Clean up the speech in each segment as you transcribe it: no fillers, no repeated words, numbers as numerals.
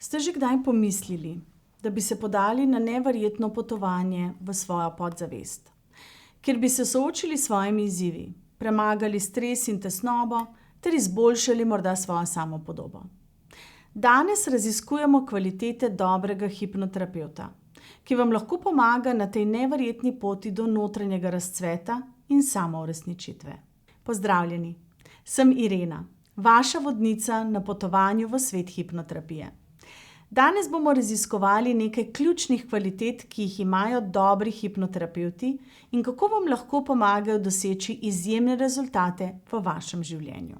Ste že kdaj pomislili, da bi se podali na neverjetno potovanje v svojo podzavest, kjer bi se soočili s svojimi izzivi, premagali stres in tesnobo ter izboljšali morda svojo samopodobo? Danes raziskujemo kvalitete dobrega hipnoterapevta, ki vam lahko pomaga na tej neverjetni poti do notranjega razcveta in samouresničitve. Pozdravljeni, sem Irena, vaša vodnica na potovanju v svet hipnoterapije. Danes bomo raziskovali nekaj ključnih kvalitet, ki jih imajo dobri hipnoterapevti in kako vam lahko pomagajo doseči izjemne rezultate v vašem življenju.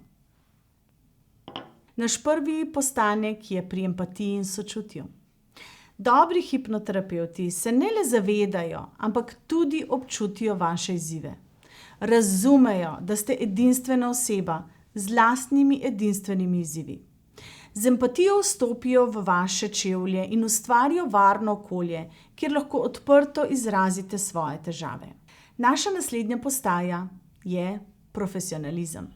Naš prvi postanek je pri empatiji in sočutju. Dobri hipnoterapevti se ne le zavedajo, ampak tudi občutijo vaše izzive. Razumejo, da ste edinstvena oseba z lastnimi edinstvenimi izzivi. Z empatijo vstopijo v vaše čevlje in ustvarijo varno okolje, kjer lahko odprto izrazite svoje težave. Naša naslednja postaja je profesionalizem.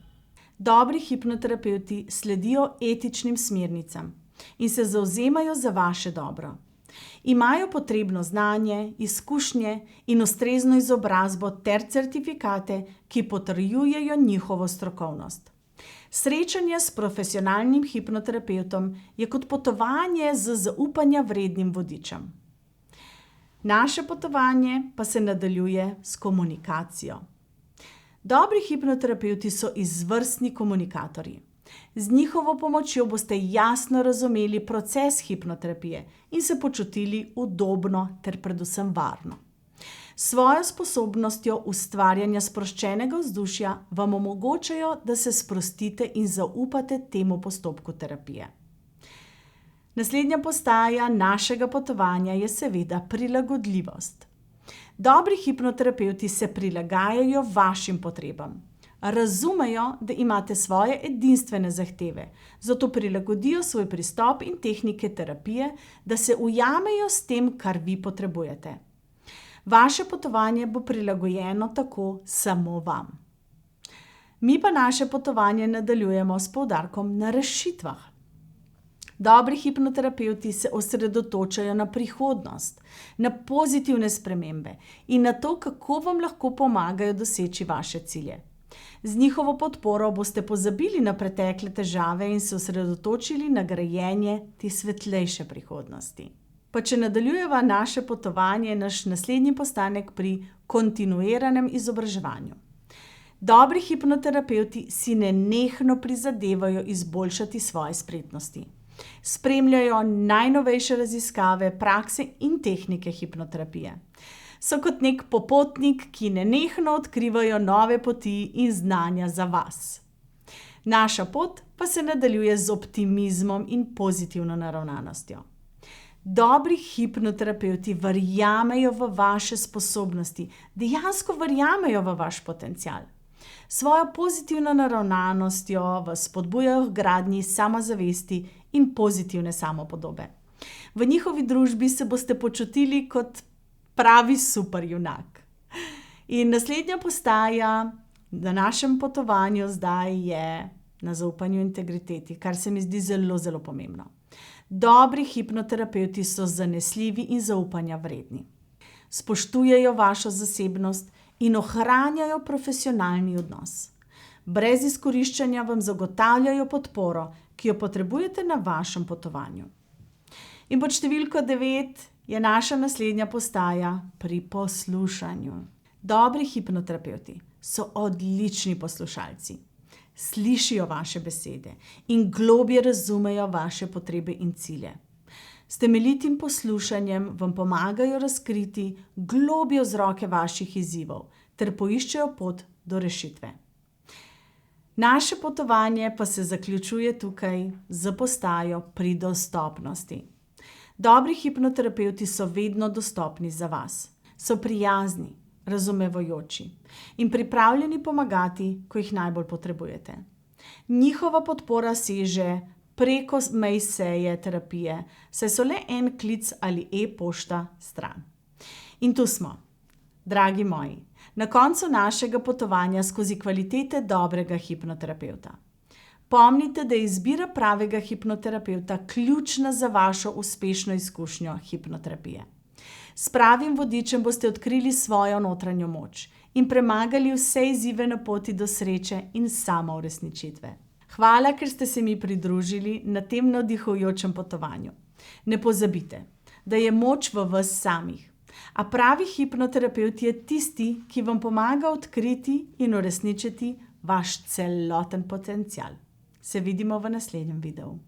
Dobri hipnoterapevti sledijo etičnim smernicam in se zavzemajo za vaše dobro. Imajo potrebno znanje, izkušnje in ustrezno izobrazbo ter certifikate, ki potrjujejo njihovo strokovnost. Srečanje s profesionalnim hipnoterapevtom je kot potovanje z zaupanja vrednim vodičem. Naše potovanje pa se nadaljuje s komunikacijo. Dobri hipnoterapevti so izvrstni komunikatorji. Z njihovo pomočjo boste jasno razumeli proces hipnoterapije in se počutili udobno ter predvsem varno. Svojo sposobnostjo ustvarjanja sproščenega vzdušja vam omogočajo, da se sprostite in zaupate temu postopku terapije. Naslednja postaja našega potovanja je seveda prilagodljivost. Dobri hipnoterapevti se prilagajajo vašim potrebam. Razumejo, da imate svoje edinstvene zahteve, zato prilagodijo svoj pristop in tehnike terapije, da se ujamejo s tem, kar vi potrebujete. Vaše potovanje bo prilagojeno tako samo vam. Mi pa naše potovanje nadaljujemo s poudarkom na rešitvah. Dobri hipnoterapevti se osredotočajo na prihodnost, na pozitivne spremembe in na to, kako vam lahko pomagajo doseči vaše cilje. Z njihovo podporo boste pozabili na pretekle težave in se osredotočili na grajenje te svetlejše prihodnosti. Pa če nadaljujeva naše potovanje, naš naslednji postanek pri kontinuiranem izobraževanju. Dobri hipnoterapevti si nenehno prizadevajo izboljšati svoje spretnosti. Spremljajo najnovejše raziskave, prakse in tehnike hipnoterapije. So kot nek popotnik, ki nenehno odkrivajo nove poti in znanja za vas. Naša pot pa se nadaljuje z optimizmom in pozitivno naravnanostjo. Dobri hipnoterapevti verjamejo v vaše sposobnosti, dejansko verjamejo v vaš potencial. Svojo pozitivno naravnanostjo vas spodbujajo k gradnji samozavesti in pozitivne samopodobe. V njihovi družbi se boste počutili kot pravi superjunak. In naslednja postaja na našem potovanju zdaj je na zaupanju integriteti, kar se mi zdi zelo, zelo pomembno. Dobri hipnoterapevti so zanesljivi in zaupanja vredni. Spoštujejo vašo zasebnost in ohranjajo profesionalni odnos. Brez izkoriščanja vam zagotavljajo podporo, ki jo potrebujete na vašem potovanju. In pod številko 9 je naša naslednja postaja pri poslušanju. Dobri hipnoterapevti so odlični poslušalci. Slišijo vaše besede in globje razumejo vaše potrebe in cilje. S temeljitim poslušanjem vam pomagajo razkriti globje vzroke vaših izzivov ter poiščejo pot do rešitve. Naše potovanje pa se zaključuje tukaj z postajo pri dostopnosti. Dobri hipnoterapevti so vedno dostopni za vas. So prijazni, razumevajoči in pripravljeni pomagati, ko jih najbolj potrebujete. Njihova podpora seže preko mej seje terapije, saj so le en klic ali e-pošta stran. In tu smo, dragi moji, na koncu našega potovanja skozi kvalitete dobrega hipnoterapevta. Pomnite, da je izbira pravega hipnoterapevta ključna za vašo uspešno izkušnjo hipnoterapije. S pravim vodičem boste odkrili svojo notranjo moč in premagali vse izzive na poti do sreče in samouresničitve. Hvala, ker ste se mi pridružili na tem navdihujočem potovanju. Ne pozabite, da je moč v vas samih, a pravi hipnoterapevt je tisti, ki vam pomaga odkriti in uresničiti vaš celoten potencial. Se vidimo v naslednjem videu.